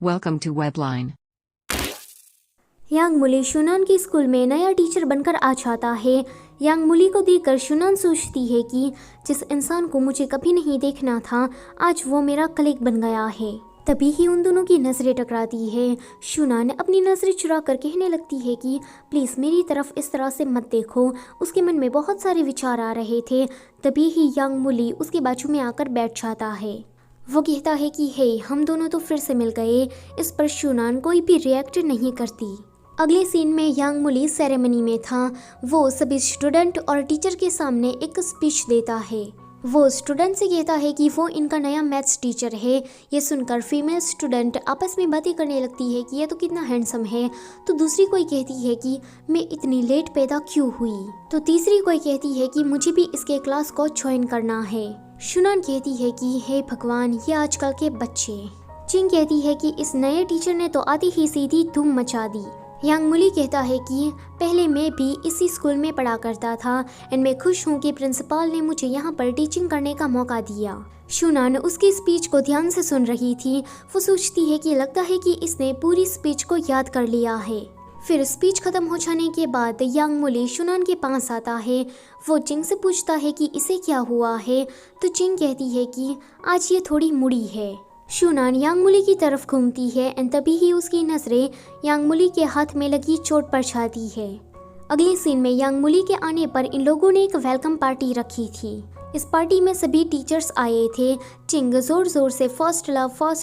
Welcome to Webline. यांग मुली शुनान के school में नया टीचर बनकर आ जाता है। यांग मुली को देखकर शुनान सोचती है कि जिस इंसान को मुझे कभी नहीं देखना था, आज वो मेरा कलीग बन गया है। तभी ही उन दोनों की नज़रें टकराती है। शुनान अपनी नज़रें चुरा कर कहने लगती है कि प्लीज़ मेरी तरफ इस तरह से मत देखो। उसके मन में बहुत सारे विचार आ रहे थे। तभी ही यांग मुली उसके बाजू में आकर बैठ जाता है। वो कहता है कि हे, हम दोनों तो फिर से मिल गए। इस पर शुनान कोई भी रिएक्ट नहीं करती। अगले सीन में यांग मुली सेरेमनी में था। वो सभी स्टूडेंट और टीचर के सामने एक स्पीच देता है। वो स्टूडेंट से कहता है कि वो इनका नया मैथ्स टीचर है। ये सुनकर फीमेल स्टूडेंट आपस में बातें करने लगती है कि ये तो कितना हैंडसम है। तो दूसरी कोई कहती है कि मैं इतनी लेट पैदा क्यों हुई। तो तीसरी कोई कहती है कि मुझे भी इसके क्लास को ज्वाइन करना है। शुनान कहती है कि हे भगवान, ये आजकल के बच्चे। चिंग कहती है कि इस नए टीचर ने तो आती ही सीधी धूम मचा दी। यांग मुली कहता है कि पहले मैं भी इसी स्कूल में पढ़ा करता था एंड मैं खुश हूँ कि प्रिंसिपल ने मुझे यहाँ पर टीचिंग करने का मौका दिया। शुनान उसकी स्पीच को ध्यान से सुन रही थी। वो सोचती है कि लगता है कि इसने पूरी स्पीच को याद कर लिया है। फिर स्पीच खत्म हो जाने के बाद यांग मुली शुनान के पास आता है। वो चिंग से पूछता है कि इसे क्या हुआ है। तो चिंग कहती है कि आज ये थोड़ी मुड़ी है। शुनान यांग मुली की तरफ घूमती है एंड तभी ही उसकी नज़रें यांग मुली के हाथ में लगी चोट पर जाती है। अगले सीन में यांग मुली के आने पर इन लोगों ने एक वेलकम पार्टी रखी थी। इस पार्टी में सभी टीचर्स आए थे। चिंग जोर जोर से फर्स्ट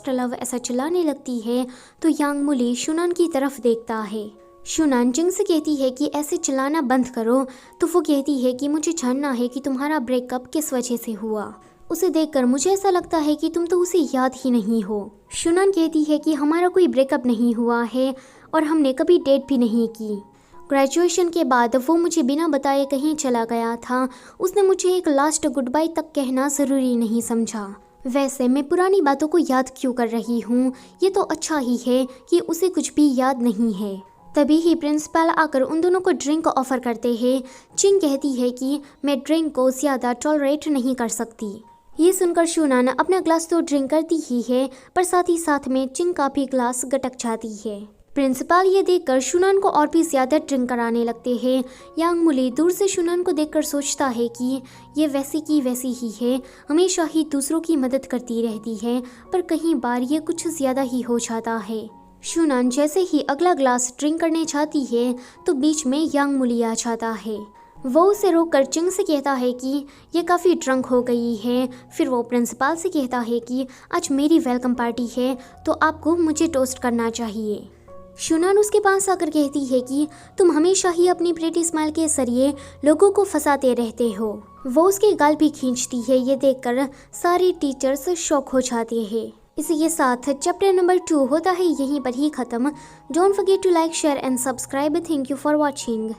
लव ऐसा चिल्लाने लगती है। तो यांग मुली शुनान की तरफ देखता है। शुनान चिंग से कहती है कि ऐसे चिल्लाना बंद करो। तो वो कहती है कि मुझे जानना है कि तुम्हारा ब्रेकअप किस वजह से हुआ। उसे देखकर मुझे ऐसा लगता है कि तुम तो उसे याद ही नहीं हो। शुनान कहती है कि हमारा कोई ब्रेकअप नहीं हुआ है और हमने कभी डेट भी नहीं की। ग्रेजुएशन के बाद वो मुझे बिना बताए कहीं चला गया था। उसने मुझे एक लास्ट गुड बाय तक कहना ज़रूरी नहीं समझा। वैसे मैं पुरानी बातों को याद क्यों कर रही हूँ। ये तो अच्छा ही है कि उसे कुछ भी याद नहीं है। तभी ही प्रिंसिपल आकर उन दोनों को ड्रिंक ऑफर करते हैं। चिंग कहती है कि मैं ड्रिंक को ज़्यादा टॉलरेट नहीं कर सकती। ये सुनकर शुनान अपना ग्लास तो ड्रिंक करती ही है, पर साथ ही साथ में चिंग का भी ग्लास गटक जाती है। प्रिंसिपल ये देखकर शुनान को और भी ज़्यादा ड्रिंक कराने लगते हैं। यांग मुली दूर से शुनान को देखकर सोचता है कि ये वैसी की वैसी ही है, हमेशा ही दूसरों की मदद करती रहती है, पर कहीं बार ये कुछ ज़्यादा ही हो जाता है। शुनान जैसे ही अगला ग्लास ड्रिंक करने जाती है तो बीच में यांग मुली आ जाता है। वो उसे रोककर चिंग से कहता है कि ये काफ़ी ड्रंक हो गई है। फिर वो प्रिंसिपल से कहता है कि आज मेरी वेलकम पार्टी है तो आपको मुझे टोस्ट करना चाहिए। शुनान उसके पास आकर कहती है कि तुम हमेशा ही अपनी प्रेटी स्माइल के जरिए लोगों को फंसाते रहते हो। वो उसके गाल भी खींचती है। ये देखकर सारे टीचर्स शॉक हो जाते हैं। इसी के साथ चैप्टर नंबर 2 होता है यहीं पर ही ख़त्म। Don't forget to like, share and subscribe. Thank you for watching.